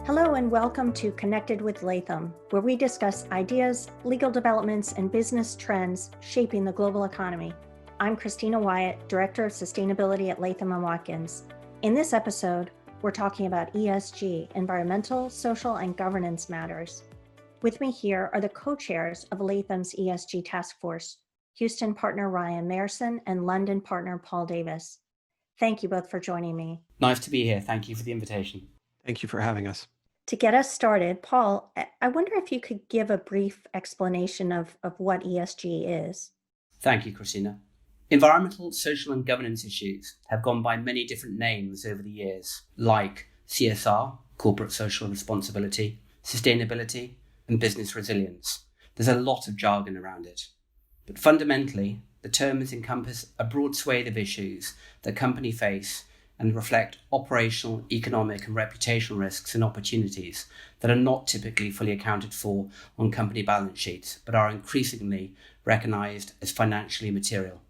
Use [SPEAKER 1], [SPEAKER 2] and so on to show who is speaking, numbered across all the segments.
[SPEAKER 1] Hello and welcome to Connected with Latham, where we discuss ideas, legal developments, and business trends shaping the global economy. I'm Kristina Wyatt, Director of Sustainability at Latham and Watkins. In this episode, we're talking about ESG, environmental, social, and governance matters. With me here are the co-chairs of Latham's ESG Task Force, Houston partner Ryan Maierson and London partner Paul Davies. Thank you both for joining me.
[SPEAKER 2] Nice to be here. Thank you for the invitation.
[SPEAKER 3] Thank you for having us.
[SPEAKER 1] To get us started, Paul, I wonder if you could give a brief explanation of what ESG is.
[SPEAKER 2] Thank you, Kristina. Environmental, social and governance issues have gone by many different names over the years, like CSR, corporate social responsibility, sustainability, and business resilience. There's a lot of jargon around it. But fundamentally, the terms encompass a broad swathe of issues that companies face and reflect operational, economic and reputational risks and opportunities that are not typically fully accounted for on company balance sheets, but are increasingly recognised as financially material.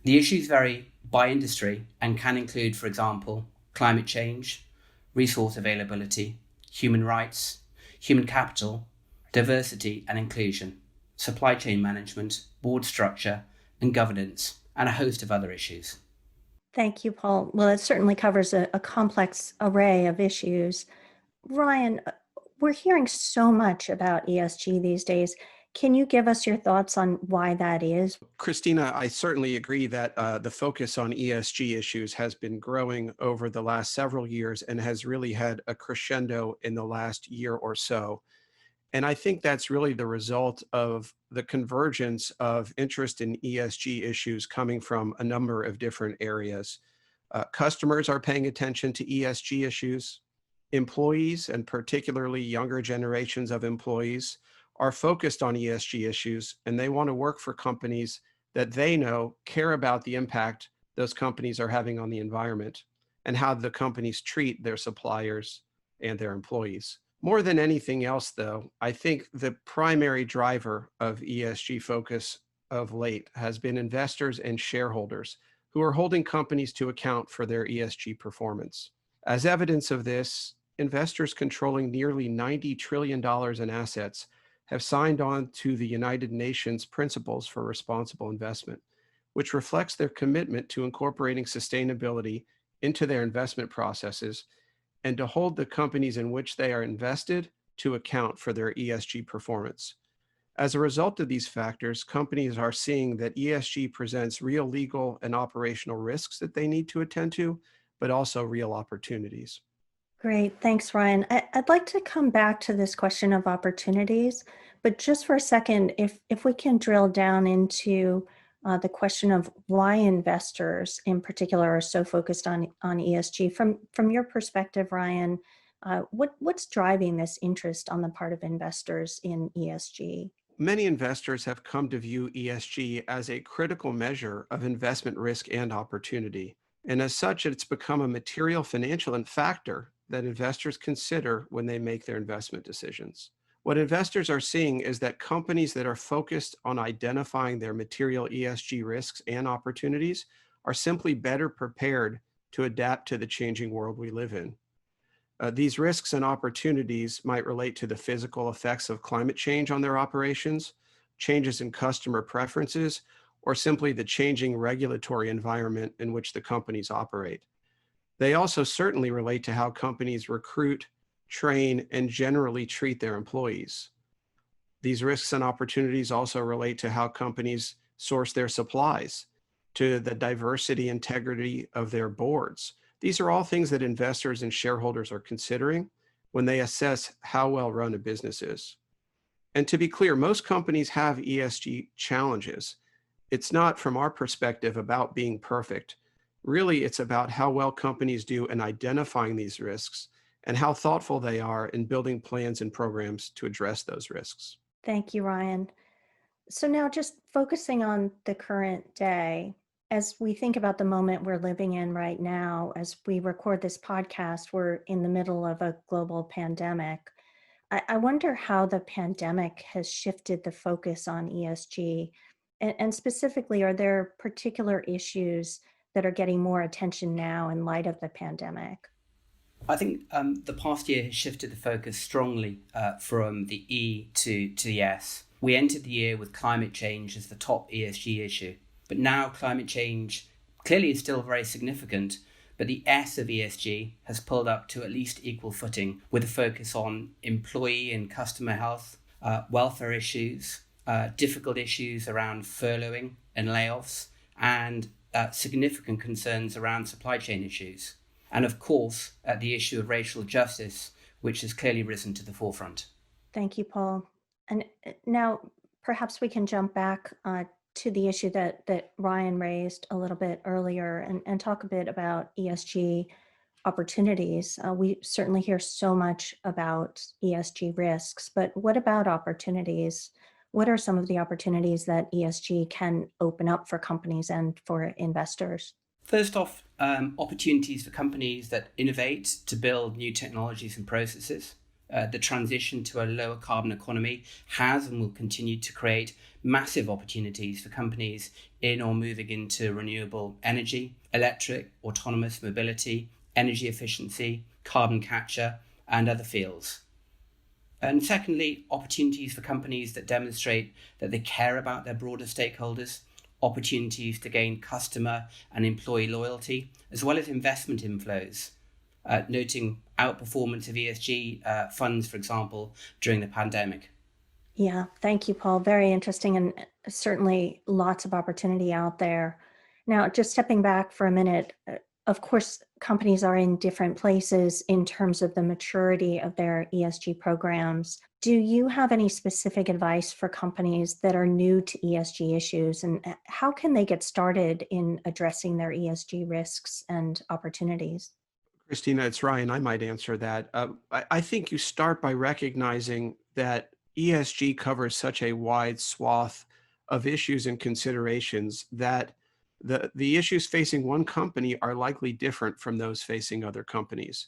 [SPEAKER 2] The issues vary by industry and can include, for example, climate change, resource availability, human rights, human capital, diversity and inclusion, supply chain management, board structure and governance, and a host of other issues.
[SPEAKER 1] Thank you, Paul. Well, it certainly covers a complex array of issues. Ryan, we're hearing so much about ESG these days. Can you give us your thoughts on why that is?
[SPEAKER 3] Kristina, I certainly agree that the focus on ESG issues has been growing over the last several years and has really had a crescendo in the last year or so. And I think that's really the result of the convergence of interest in ESG issues coming from a number of different areas. Customers are paying attention to ESG issues. Employees, and particularly younger generations of employees, are focused on ESG issues, and they want to work for companies that they know care about the impact those companies are having on the environment and how the companies treat their suppliers and their employees. More than anything else, though, I think the primary driver of ESG focus of late has been investors and shareholders who are holding companies to account for their ESG performance. As evidence of this, investors controlling nearly $90 trillion in assets have signed on to the United Nations Principles for Responsible Investment, which reflects their commitment to incorporating sustainability into their investment processes and to hold the companies in which they are invested to account for their ESG performance. As a result of these factors, companies are seeing that ESG presents real legal and operational risks that they need to attend to, but also real opportunities.
[SPEAKER 1] Great, thanks, Ryan. I'd like to come back to this question of opportunities, but just for a second, if we can drill down into the question of why investors in particular are so focused on ESG. From your perspective, Ryan, what's driving this interest on the part of investors in ESG?
[SPEAKER 3] Many investors have come to view ESG as a critical measure of investment risk and opportunity. And as such, it's become a material financial factor that investors consider when they make their investment decisions. What investors are seeing is that companies that are focused on identifying their material ESG risks and opportunities are simply better prepared to adapt to the changing world we live in. These risks and opportunities might relate to the physical effects of climate change on their operations, changes in customer preferences, or simply the changing regulatory environment in which the companies operate. They also certainly relate to how companies recruit, train, and generally treat their employees. These risks and opportunities also relate to how companies source their supplies, to the diversity, integrity of their boards. These are all things that investors and shareholders are considering when they assess how well run a business is. And to be clear, most companies have ESG challenges. It's not, from our perspective, about being perfect. Really, it's about how well companies do in identifying these risks and how thoughtful they are in building plans and programs to address those risks.
[SPEAKER 1] Thank you, Ryan. So now just focusing on the current day, as we think about the moment we're living in right now, as we record this podcast, we're in the middle of a global pandemic. I wonder how the pandemic has shifted the focus on ESG. And specifically, are there particular issues that are getting more attention now in light of the pandemic?
[SPEAKER 2] I think the past year has shifted the focus strongly from the E to the S. We entered the year with climate change as the top ESG issue, but now climate change clearly is still very significant, but the S of ESG has pulled up to at least equal footing with a focus on employee and customer health, welfare issues, difficult issues around furloughing and layoffs, and significant concerns around supply chain issues. And of course, the issue of racial justice, which has clearly risen to the forefront.
[SPEAKER 1] Thank you, Paul. And now perhaps we can jump back to the issue that Ryan raised a little bit earlier and talk a bit about ESG opportunities. We certainly hear so much about ESG risks, but what about opportunities? What are some of the opportunities that ESG can open up for companies and for investors?
[SPEAKER 2] First off, opportunities for companies that innovate to build new technologies and processes. The transition to a lower carbon economy has and will continue to create massive opportunities for companies in or moving into renewable energy, electric, autonomous mobility, energy efficiency, carbon capture, and other fields. And secondly, opportunities for companies that demonstrate that they care about their broader stakeholders, opportunities to gain customer and employee loyalty, as well as investment inflows, noting outperformance of ESG funds, for example, during the pandemic.
[SPEAKER 1] Yeah, thank you, Paul. Very interesting, and certainly lots of opportunity out there. Now, just stepping back for a minute, of course, companies are in different places in terms of the maturity of their ESG programs. Do you have any specific advice for companies that are new to ESG issues, and how can they get started in addressing their ESG risks and opportunities?
[SPEAKER 3] Kristina, it's Ryan. I might answer that. I think you start by recognizing that ESG covers such a wide swath of issues and considerations that the issues facing one company are likely different from those facing other companies.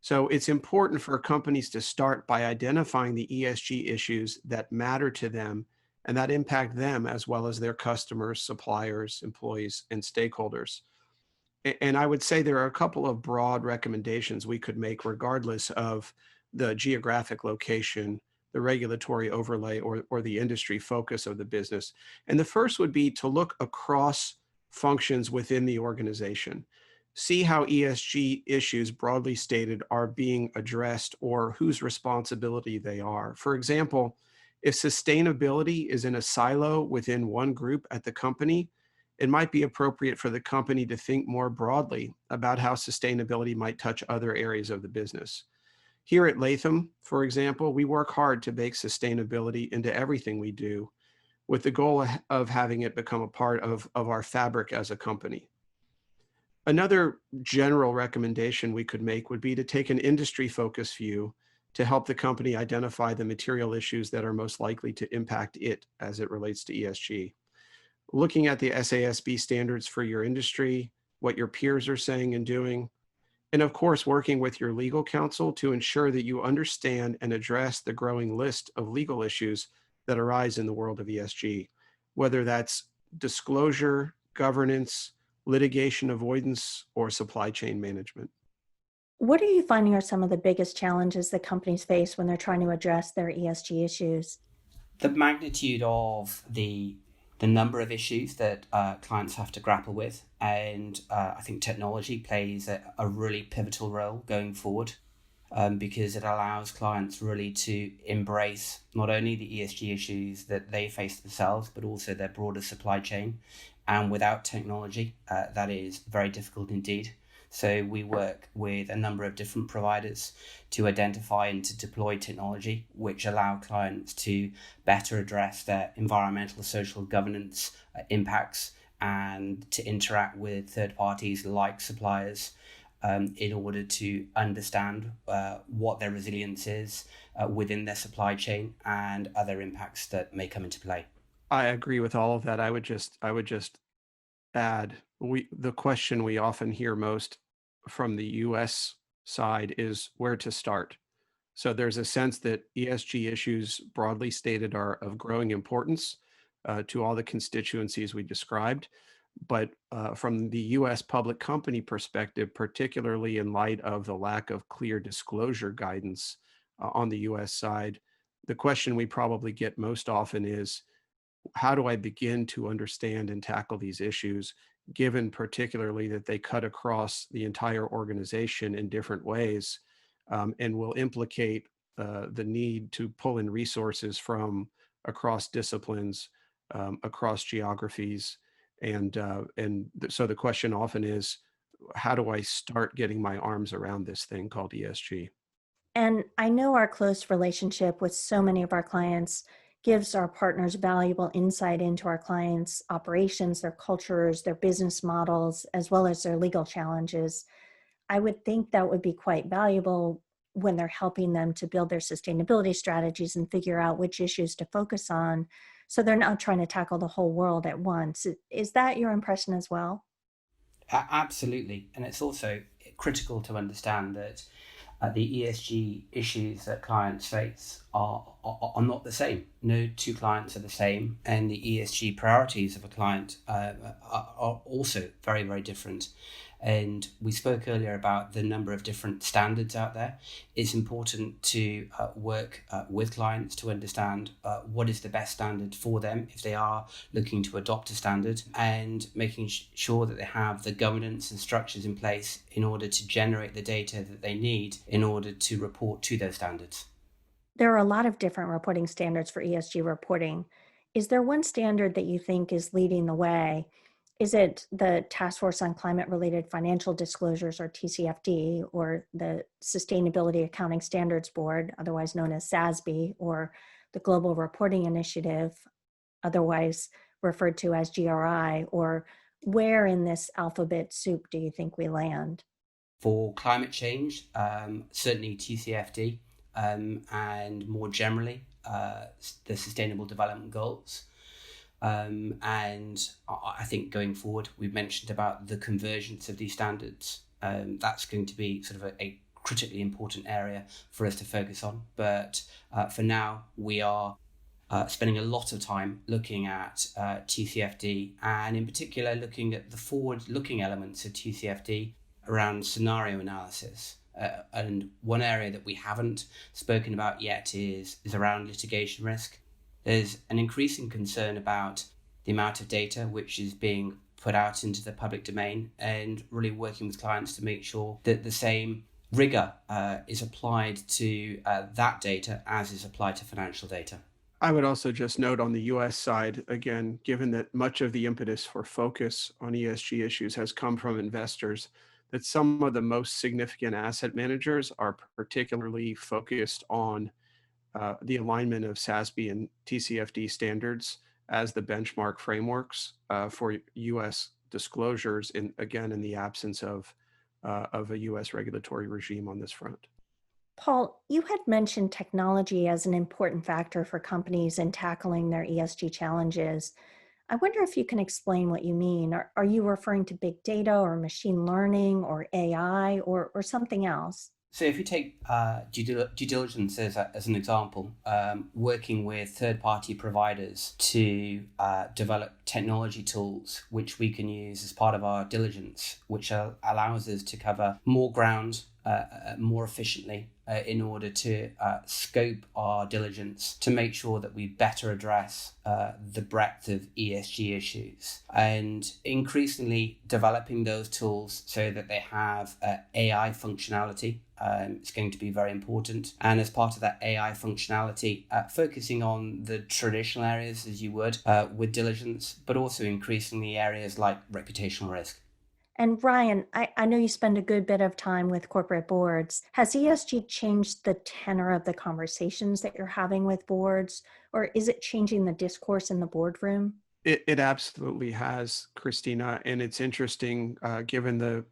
[SPEAKER 3] So it's important for companies to start by identifying the ESG issues that matter to them and that impact them as well as their customers, suppliers, employees, and stakeholders. And I would say there are a couple of broad recommendations we could make regardless of the geographic location, the regulatory overlay, or the industry focus of the business. And the first would be to look across functions within the organization. See how ESG issues, broadly stated, are being addressed or whose responsibility they are. For example, if sustainability is in a silo within one group at the company, it might be appropriate for the company to think more broadly about how sustainability might touch other areas of the business. Here at Latham, for example, we work hard to bake sustainability into everything we do, with the goal of having it become a part of our fabric as a company. Another general recommendation we could make would be to take an industry-focused view to help the company identify the material issues that are most likely to impact it as it relates to ESG. Looking at the SASB standards for your industry, what your peers are saying and doing, and of course, working with your legal counsel to ensure that you understand and address the growing list of legal issues that arise in the world of ESG, whether that's disclosure, governance, litigation avoidance, or supply chain management.
[SPEAKER 1] What are you finding are some of the biggest challenges that companies face when they're trying to address their ESG issues?
[SPEAKER 2] The magnitude of the number of issues that clients have to grapple with, and I think technology plays a really pivotal role going forward, because it allows clients really to embrace not only the ESG issues that they face themselves, but also their broader supply chain. And without technology, that is very difficult indeed. So we work with a number of different providers to identify and to deploy technology which allow clients to better address their environmental, social, governance impacts, and to interact with third parties like suppliers in order to understand what their resilience is within their supply chain and other impacts that may come into play.
[SPEAKER 3] I agree with all of that. I would just add, the question we often hear most from the US side is where to start. So there's a sense that ESG issues, broadly stated, are of growing importance to all the constituencies we described. But from the US public company perspective, particularly in light of the lack of clear disclosure guidance on the US side, the question we probably get most often is, how do I begin to understand and tackle these issues, given particularly that they cut across the entire organization in different ways, and will implicate the need to pull in resources from across disciplines, across geographies. So the question often is, how do I start getting my arms around this thing called ESG?
[SPEAKER 1] And I know our close relationship with so many of our clients gives our partners valuable insight into our clients' operations, their cultures, their business models, as well as their legal challenges. I would think that would be quite valuable when they're helping them to build their sustainability strategies and figure out which issues to focus on. So they're not trying to tackle the whole world at once. Is that your impression as well?
[SPEAKER 2] Absolutely. And it's also critical to understand that the ESG issues that clients face are not the same. No two clients are the same, and the ESG priorities of a client are also very, very different. And we spoke earlier about the number of different standards out there. It's important to work with clients to understand what is the best standard for them if they are looking to adopt a standard, and making sure that they have the governance and structures in place in order to generate the data that they need in order to report to those standards.
[SPEAKER 1] There are a lot of different reporting standards for ESG reporting. Is there one standard that you think is leading the way? Is it the Task Force on Climate-Related Financial Disclosures, or TCFD, or the Sustainability Accounting Standards Board, otherwise known as SASB, or the Global Reporting Initiative, otherwise referred to as GRI, or where in this alphabet soup do you think we land?
[SPEAKER 2] For climate change, certainly TCFD, and more generally, the Sustainable Development Goals. And I think going forward, we've mentioned about the convergence of these standards. That's going to be sort of a critically important area for us to focus on. But for now, we are spending a lot of time looking at TCFD, and in particular looking at the forward-looking elements of TCFD around scenario analysis. And one area that we haven't spoken about yet is around litigation risk. There's an increasing concern about the amount of data which is being put out into the public domain, and really working with clients to make sure that the same rigor is applied to that data as is applied to financial data.
[SPEAKER 3] I would also just note on the US side, again, given that much of the impetus for focus on ESG issues has come from investors, that some of the most significant asset managers are particularly focused on the alignment of SASB and TCFD standards as the benchmark frameworks for US disclosures, in the absence of a US regulatory regime on this front.
[SPEAKER 1] Paul, you had mentioned technology as an important factor for companies in tackling their ESG challenges. I wonder if you can explain what you mean. Are you referring to big data or machine learning or AI or something else?
[SPEAKER 2] So if you take due diligence as an example, working with third-party providers to develop technology tools which we can use as part of our diligence, which allows us to cover more ground more efficiently in order to scope our diligence to make sure that we better address the breadth of ESG issues, and increasingly developing those tools so that they have AI functionality. It's going to be very important. And as part of that AI functionality, focusing on the traditional areas as you would with diligence, but also increasingly areas like reputational risk.
[SPEAKER 1] And Ryan, I know you spend a good bit of time with corporate boards. Has ESG changed the tenor of the conversations that you're having with boards, or is it changing the discourse in the boardroom?
[SPEAKER 3] It absolutely has, Kristina, and it's interesting given the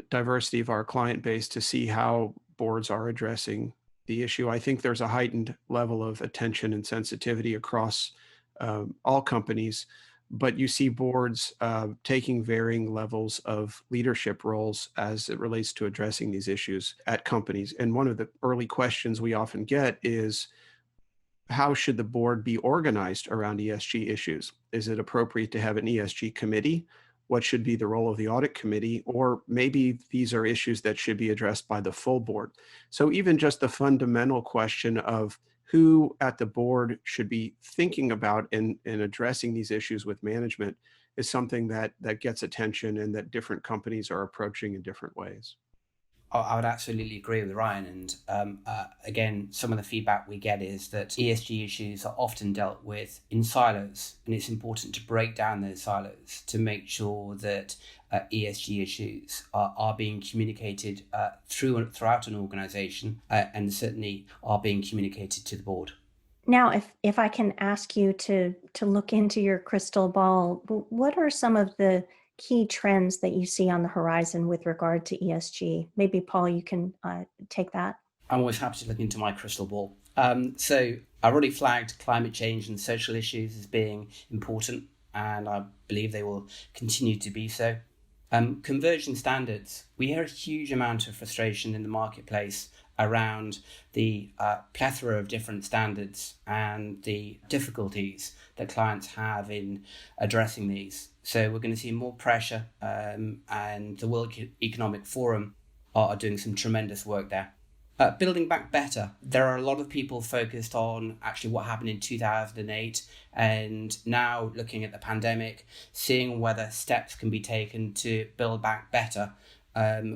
[SPEAKER 3] diversity of our client base to see how boards are addressing the issue. I think there's a heightened level of attention and sensitivity across all companies, but you see boards taking varying levels of leadership roles as it relates to addressing these issues at companies. And one of the early questions we often get is, how should the board be organized around ESG issues? Is it appropriate to have an ESG committee, what should be the role of the audit committee, or maybe these are issues that should be addressed by the full board. So even just the fundamental question of who at the board should be thinking about and addressing these issues with management is something that gets attention and that different companies are approaching in different ways.
[SPEAKER 2] I would absolutely agree with Ryan. And again, some of the feedback we get is that ESG issues are often dealt with in silos, and it's important to break down those silos to make sure that ESG issues are being communicated throughout an organisation and certainly are being communicated to the board.
[SPEAKER 1] Now, if I can ask you to look into your crystal ball, what are some of the key trends that you see on the horizon with regard to ESG? Maybe, Paul, you can take that.
[SPEAKER 2] I'm always happy to look into my crystal ball. So I already flagged climate change and social issues as being important, and I believe they will continue to be so. Conversion standards. We hear a huge amount of frustration in the marketplace around the plethora of different standards and the difficulties that clients have in addressing these. So we're going to see more pressure, and the World Economic Forum are doing some tremendous work there. Building back better. There are a lot of people focused on actually what happened in 2008 and now looking at the pandemic, seeing whether steps can be taken to build back better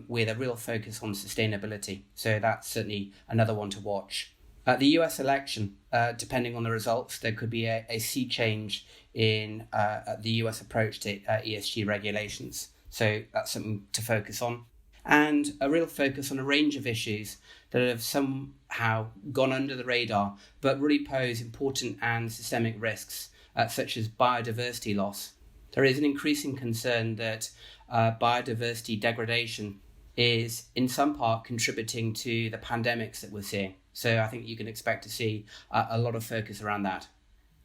[SPEAKER 2] with a real focus on sustainability. So that's certainly another one to watch. The US election, depending on the results, there could be a sea change in the US approach to ESG regulations. So that's something to focus on. And a real focus on a range of issues that have somehow gone under the radar, but really pose important and systemic risks, such as biodiversity loss. There is an increasing concern that biodiversity degradation is in some part contributing to the pandemics that we're seeing. So I think you can expect to see a lot of focus around that.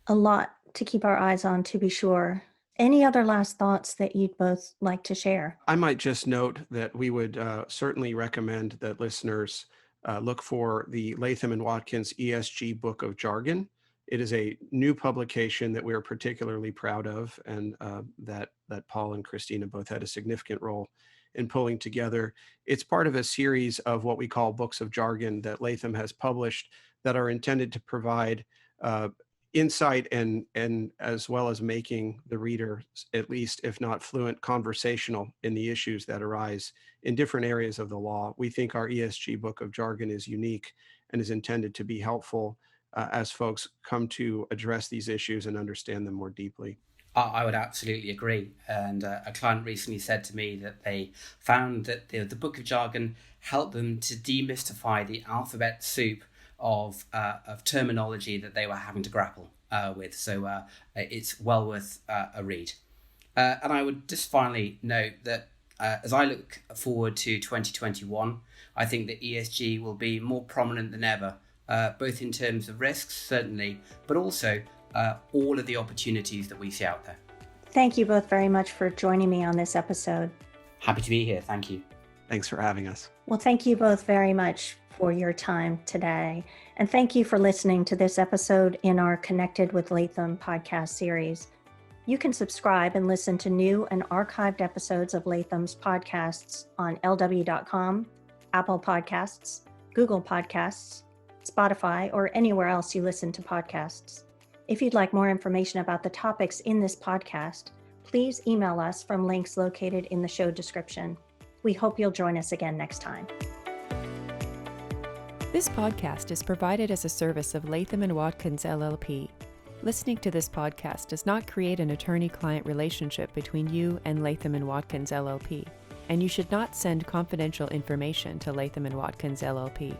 [SPEAKER 1] A lot to keep our eyes on, to be sure. Any other last thoughts that you'd both like to share?
[SPEAKER 3] I might just note that we would certainly recommend that listeners look for the Latham and Watkins ESG Book of Jargon. It is a new publication that we are particularly proud of, and that Paul and Kristina both had a significant role in pulling together. It's part of a series of what we call books of jargon that Latham has published that are intended to provide insight and as well as making the reader, at least if not fluent, conversational in the issues that arise in different areas of the law. We think our ESG Book of Jargon is unique and is intended to be helpful as folks come to address these issues and understand them more deeply.
[SPEAKER 2] I would absolutely agree. And a client recently said to me that they found that the Book of Jargon helped them to demystify the alphabet soup of terminology that they were having to grapple with. So it's well worth a read. And I would just finally note that as I look forward to 2021, I think that ESG will be more prominent than ever, both in terms of risks, certainly, but also all of the opportunities that we see out there.
[SPEAKER 1] Thank you both very much for joining me on this episode.
[SPEAKER 2] Happy to be here. Thank you.
[SPEAKER 3] Thanks for having us.
[SPEAKER 1] Well, thank you both very much for your time today. And thank you for listening to this episode in our Connected with Latham podcast series. You can subscribe and listen to new and archived episodes of Latham's podcasts on lw.com, Apple Podcasts, Google Podcasts, Spotify, or anywhere else you listen to podcasts. If you'd like more information about the topics in this podcast, please email us from links located in the show description. We hope you'll join us again next time.
[SPEAKER 4] This podcast is provided as a service of Latham and Watkins LLP. Listening to this podcast does not create an attorney-client relationship between you and Latham and Watkins LLP, and you should not send confidential information to Latham and Watkins LLP.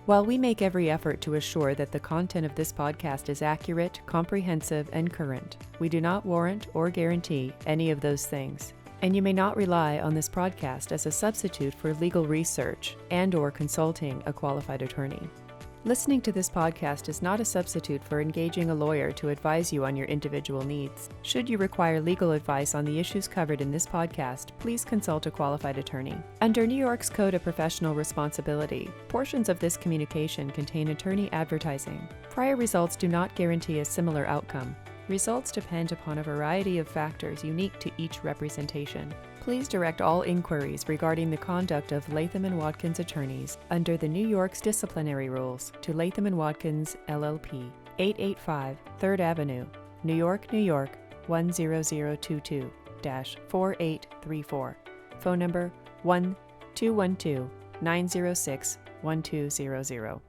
[SPEAKER 4] While we make every effort to assure that the content of this podcast is accurate, comprehensive, and current, we do not warrant or guarantee any of those things, and you may not rely on this podcast as a substitute for legal research and/or consulting a qualified attorney. Listening to this podcast is not a substitute for engaging a lawyer to advise you on your individual needs. Should you require legal advice on the issues covered in this podcast, please consult a qualified attorney. Under New York's Code of Professional Responsibility, portions of this communication contain attorney advertising. Prior results do not guarantee a similar outcome. Results depend upon a variety of factors unique to each representation. Please direct all inquiries regarding the conduct of Latham & Watkins attorneys under the New York's disciplinary rules to Latham & Watkins, LLP, 885 3rd Avenue, New York, New York, 10022-4834. Phone number 1-212-906-1200.